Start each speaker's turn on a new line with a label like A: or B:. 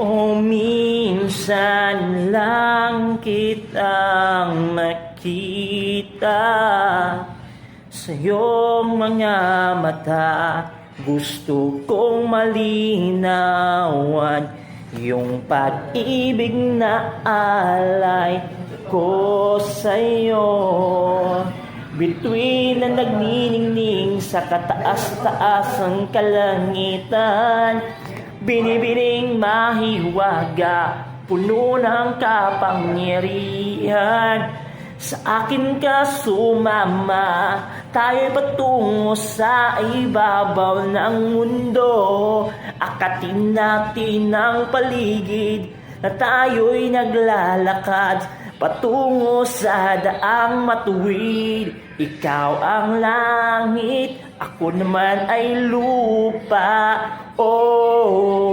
A: O minsan lang kitang nakita sa iyong mga mata. Gusto kong malinawan yung pag-ibig na alay ko sa'yo. Bituin na nagniningning sa kataas-taas ang kalangitan, binibining mahiwaga, puno ng kapangyarihan. Sa akin ka sumama, tayo'y patungo sa ibabaw ng mundo. Akatin natin ang paligid na tayo'y naglalakad patungo sa daang matuwid. Ikaw ang langit, ako naman ay lupa. Oh.